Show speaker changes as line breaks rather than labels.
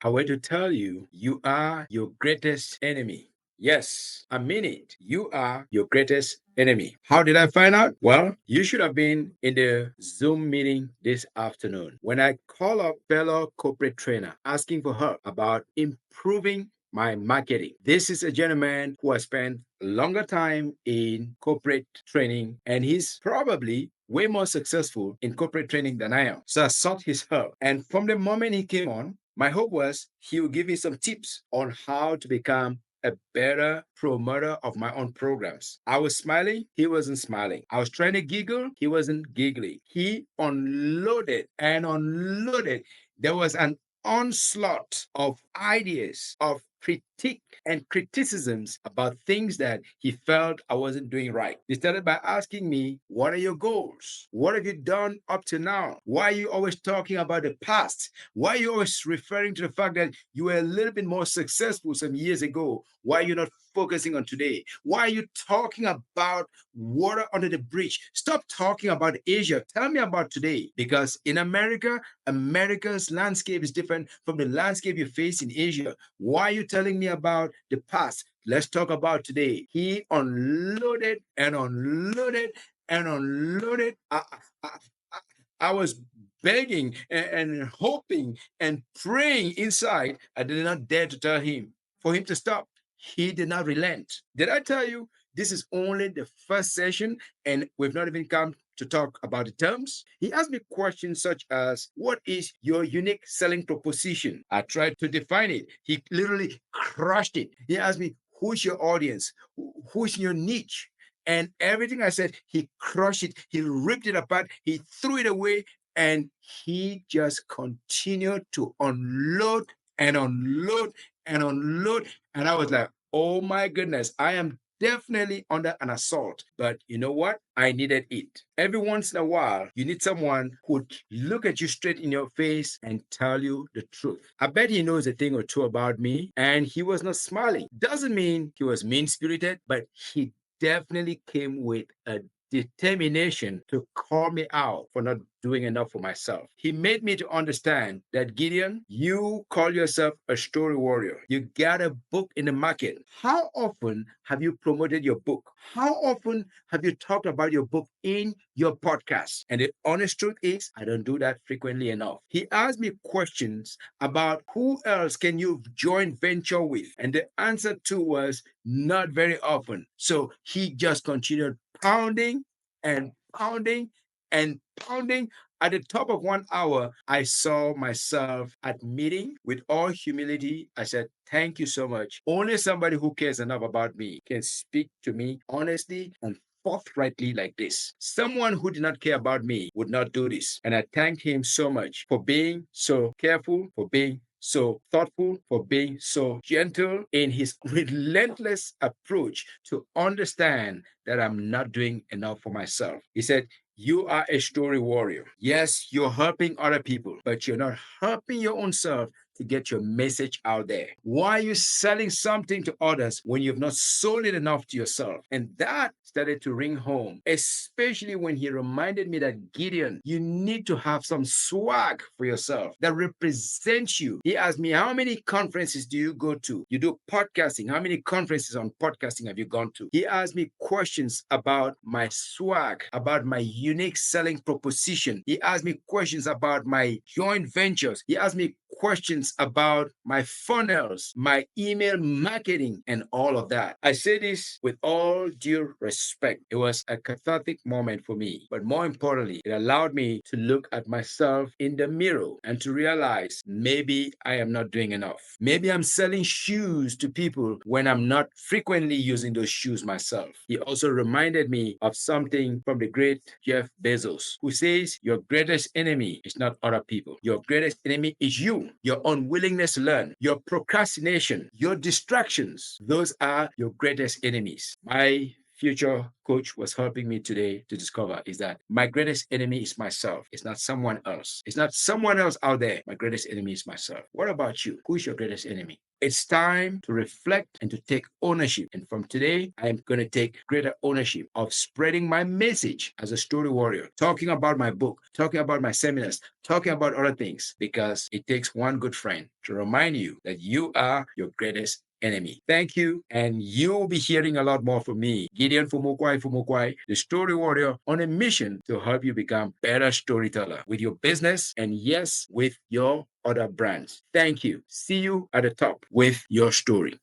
I want to tell you, you are your greatest enemy. Yes, I mean it. You are your greatest enemy. How did I find out? Well, you should have been in the Zoom meeting this afternoon when I call up fellow corporate trainer asking for help about improving my marketing. This is a gentleman who has spent longer time in corporate training, and he's probably way more successful in corporate training than I am. So I sought his help. And from the moment he came on, my hope was he would give me some tips on how to become a better promoter of my own programs. I was smiling, he wasn't smiling. I was trying to giggle, he wasn't giggling. He unloaded and unloaded. There was an onslaught of ideas, of critique and criticisms about things that he felt I wasn't doing right. He started by asking me, what are your goals? What have you done up to now? Why are you always talking about the past? Why are you always referring to the fact that you were a little bit more successful some years ago? Why are you not focusing on today? Why are you talking about water under the bridge? Stop talking about Asia. Tell me about today. Because in America, America's landscape is different from the landscape you face in Asia. Why are you telling me about the past? Let's talk about today. He unloaded and unloaded and unloaded. I, I was begging and hoping and praying inside. I did not dare to tell him for him to stop. He did not relent. Did I tell you this is only the first session and we've not even come to talk about the terms? He asked me questions such as, what is your unique selling proposition? I tried to define it. He literally crushed it. He asked me, who's your audience? Who's your niche? And everything I said, he crushed it. He ripped it apart. He threw it away. And he just continued to unload and unload and unload. And I was like, oh my goodness, I am definitely under an assault. But you know what? I needed it. Every once in a while, you need someone who would look at you straight in your face and tell you the truth. I bet he knows a thing or two about me, and he was not smiling. Doesn't mean he was mean spirited, but he definitely came with a determination to call me out for not doing enough for myself. He made me to understand that, Gideon, you call yourself a story warrior. You got a book in the market. How often have you promoted your book? How often have you talked about your book in your podcast? And the honest truth is, I don't do that frequently enough. He asked me questions about who else can you join venture with? And the answer to was not very often. So he just continued pounding and pounding and pounding. At the top of 1 hour, I saw myself admitting with all humility. I said, thank you so much. Only somebody who cares enough about me can speak to me honestly and forthrightly like this. Someone who did not care about me would not do this. And I thank him so much for being so careful, for being so thoughtful, for being so gentle in his relentless approach to understand that I'm not doing enough for myself. He said, you are a story warrior. Yes, you're helping other people, but you're not helping your own self to get your message out there. Why are you selling something to others when you've not sold it enough to yourself? And that started to ring home, especially when he reminded me that, Gideon, you need to have some swag for yourself that represents you. He asked me, how many conferences do you go to? You do podcasting. How many conferences on podcasting have you gone to? He asked me questions about my swag, about my unique selling proposition. He asked me questions about my joint ventures. He asked me questions about my funnels, my email marketing, and all of that. I say this with all due respect. It was a cathartic moment for me, but more importantly, it allowed me to look at myself in the mirror and to realize maybe I am not doing enough. Maybe I'm selling shoes to people when I'm not frequently using those shoes myself. He also reminded me of something from the great Jeff Bezos, who says, your greatest enemy is not other people. Your greatest enemy is you. Your unwillingness to learn, your procrastination, your distractions. Those are your greatest enemies. My future coach was helping me today to discover is that my greatest enemy is myself. It's not someone else. It's not someone else out there. My greatest enemy is myself. What about you? Who is your greatest enemy? It's time to reflect and to take ownership. And from today, I am going to take greater ownership of spreading my message as a story warrior, talking about my book, talking about my seminars, talking about other things, because it takes one good friend to remind you that you are your greatest enemy. Thank you. And you'll be hearing a lot more from me, Gideon Fumukwai, the story warrior, on a mission to help you become better storyteller with your business and, yes, with your other brands. Thank you. See you at the top with your story.